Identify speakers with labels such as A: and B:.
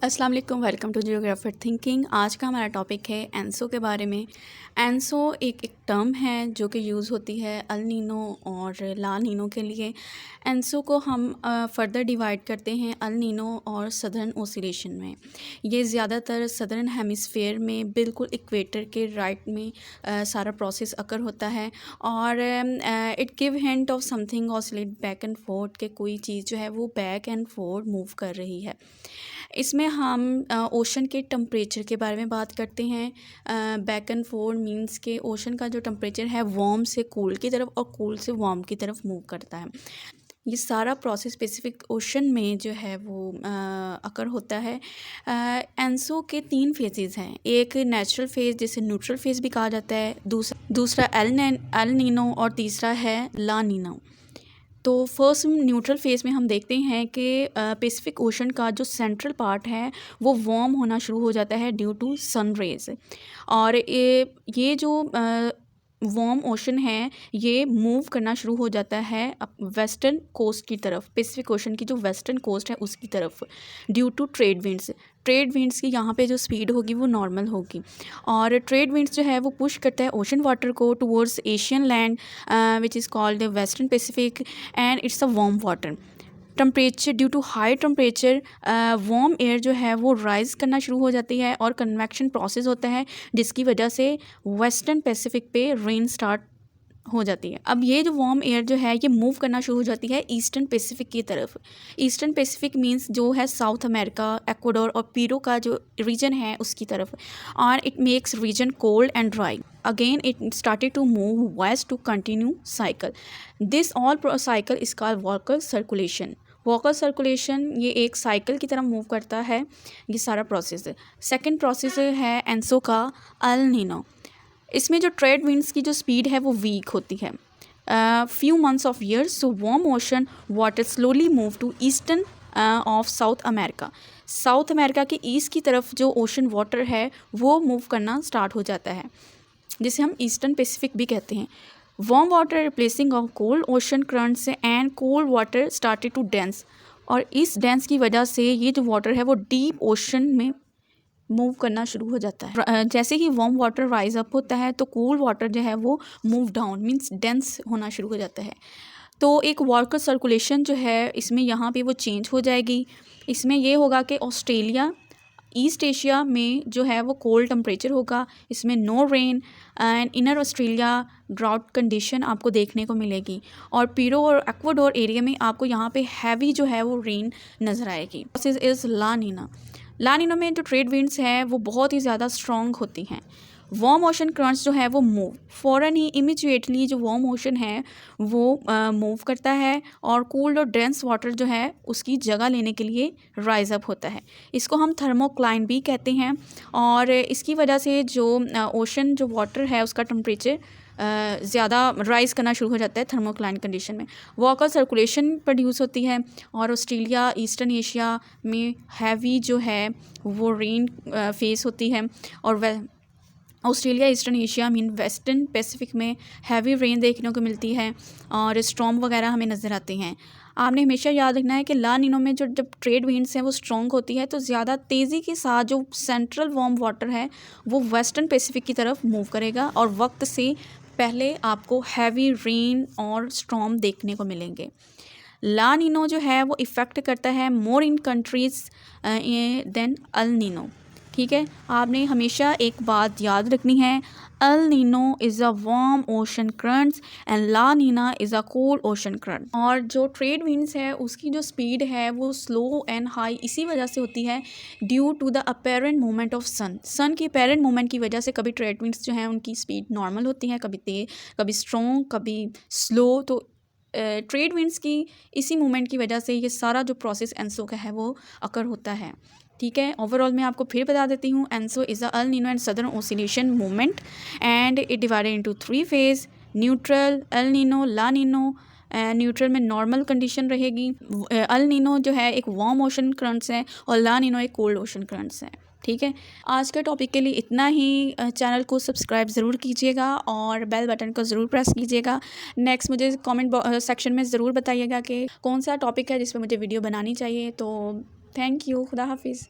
A: अस्सलाम वालेकुम, welcome to geographer thinking. आज का हमारा टॉपिक है एनसो के बारे में। एनसो एक टर्म है जो कि यूज़ होती है अल नीनो और ला नीनो के लिए। एनसो को हम फर्दर डिवाइड करते हैं अल नीनो और सदर्न ओसिलेशन में। ये ज़्यादातर सदर्न हेमिस्फेयर में बिल्कुल इक्वेटर के राइट में सारा प्रोसेस अकर होता है और it give hint of something oscillate back and fourth के कोई चीज़ जो है वो बैक एंड फोर्थ मूव कर रही है। इसमें हम ओशन के टेम्परेचर के बारे में बात करते हैं। बैक एंड फोर्थ मींस के ओशन का जो टेम्परेचर है वार्म से कूल की तरफ और कूल से वार्म की तरफ मूव करता है। ये सारा प्रोसेस स्पेसिफिक ओशन में जो है वो अकर होता है। एनसो के 3 फेजेस हैं। एक नेचुरल फेज़ जिसे न्यूट्रल फेज़ भी कहा जाता है, दूसरा एल नीनो और तीसरा है ला नीनो। तो फर्स्ट न्यूट्रल फेज़ में हम देखते हैं कि पैसिफिक ओशन का जो सेंट्रल पार्ट है वो वार्म होना शुरू हो जाता है ड्यू टू सन रेज। और ये जो वार्म ओशन है ये मूव करना शुरू हो जाता है वेस्टर्न कोस्ट की तरफ। पैसिफिक ओशन की जो वेस्टर्न कोस्ट है उसकी तरफ ड्यू टू ट्रेड विंड्स की यहाँ पे जो स्पीड होगी वो नॉर्मल होगी। और ट्रेड विंड्स जो है वो पुश करता है ओशन वाटर को towards Asian land which is called the western Pacific and it's a warm water. Temperature due to high temperature warm air जो है वो राइज़ करना शुरू हो जाती है और कन्वेक्शन प्रोसेस होता है जिसकी वजह से वेस्टर्न पैसिफिक पे रेन स्टार्ट हो जाती है। अब ये जो वार्म एयर जो है ये मूव करना शुरू हो जाती है ईस्टर्न पैसिफिक की तरफ। ईस्टर्न पैसिफिक मींस जो है साउथ अमेरिका, इक्वाडोर और पेरू का जो रीजन है उसकी तरफ। और it makes region cold and dry. Again it started to move west to continue cycle. This all cycle is called Walker circulation. Walker circulation ये एक साइकिल की तरह मूव करता है ये सारा प्रोसेस। सेकेंड प्रोसेस है एनसो का अल नीनो। इसमें जो ट्रेड विंड्स की जो स्पीड है वो वीक होती है। Few months of years so warm ocean water slowly move to eastern of South America. South America के ईस्ट की तरफ जो ओशन वाटर है वो मूव करना स्टार्ट हो जाता है जिसे हम ईस्टर्न पैसिफिक भी कहते हैं। Warm water replacing of cold ocean currents and cold water started to dense. और इस डेंस की वजह से ये जो वाटर है वो डीप ओशन में मूव करना शुरू हो जाता है। जैसे ही वार्म वाटर राइज अप होता है तो कूल वाटर जो है वो मूव डाउन मींस डेंस होना शुरू हो जाता है। तो एक वॉकर सर्कुलेशन जो है इसमें यहाँ पे वो चेंज हो जाएगी। इसमें ये होगा कि ऑस्ट्रेलिया ईस्ट एशिया में जो है वो कोल्ड टेम्परेचर होगा। इसमें no rain and inner Australia drought condition आपको देखने को मिलेगी। और पेरू और इक्वाडोर एरिया में आपको यहाँ पे हैवी जो है वो रेन नज़र आएगी। This is La Nina. La Nino में जो ट्रेड विंड्स हैं वो बहुत ही ज़्यादा स्ट्रॉन्ग होती हैं। वार्म ओशन करंट्स जो है वो मूव फ़ौरन ही इमीडिएटली जो वार्म ओशन है वो मूव करता है और कूल्ड और डेंस वाटर जो है उसकी जगह लेने के लिए राइज अप होता है। इसको हम थर्मोक्लाइन भी कहते हैं। और इसकी वजह से जो ओशन जो वाटर है उसका टेम्परेचर ज़्यादा राइज़ करना शुरू हो जाता है थर्मोक्लाइन कंडीशन में। वॉकर सर्कुलेशन प्रोड्यूस होती है और ऑस्ट्रेलिया ईस्टर्न एशिया में हैवी जो है वो रेन फेस होती है। और Australia eastern Asia mean western Pacific में हैवी रेन देखने को मिलती है और स्टॉर्म वगैरह हमें नज़र आते हैं। आपने हमेशा याद रखना है कि ला नीनो में जब ट्रेड विंड्स हैं वो स्ट्रॉन्ग होती है तो ज़्यादा तेज़ी के साथ जो सेंट्रल वार्म वाटर है वो वेस्टर्न पैसिफिक की तरफ मूव करेगा और वक्त से पहले आपको हैवी रेन और स्टॉर्म देखने को मिलेंगे। ला नीनो जो है वो इफ़ेक्ट करता है more in countries than El Nino. ठीक है, आपने हमेशा एक बात याद रखनी है, El Nino is a warm ocean currents and La Nina is a cold ocean current. और जो ट्रेड विंड्स है उसकी जो स्पीड है वो स्लो एंड हाई इसी वजह से होती है due to the apparent movement of sun की अपेरेंट मूवमेंट की वजह से कभी ट्रेड विंड्स जो हैं उनकी स्पीड नॉर्मल होती है, कभी तेज, कभी स्ट्रॉन्ग, कभी स्लो। तो ट्रेड विंड्स की इसी मूवमेंट की वजह से ये सारा जो प्रोसेस एनसो का है वो अकर होता है। ठीक है, ओवरऑल मैं आपको फिर बता देती हूँ। ENSO is a El Nino and southern oscillation movement and it divided into 3 phase, neutral, El Nino, La Nina. Neutral में नॉर्मल कंडीशन रहेगी। अल नीनो जो है एक वार्म ओशन करंट्स है और ला नीनो एक कोल्ड ओशन करंट्स है। ठीक है, आज के टॉपिक के लिए इतना ही। चैनल को सब्सक्राइब ज़रूर कीजिएगा और बेल बटन को ज़रूर प्रेस कीजिएगा। नेक्स्ट मुझे कमेंट सेक्शन में ज़रूर बताइएगा कि कौन सा टॉपिक है जिस पर मुझे वीडियो बनानी चाहिए। तो थैंक यू, खुदा हाफिज़।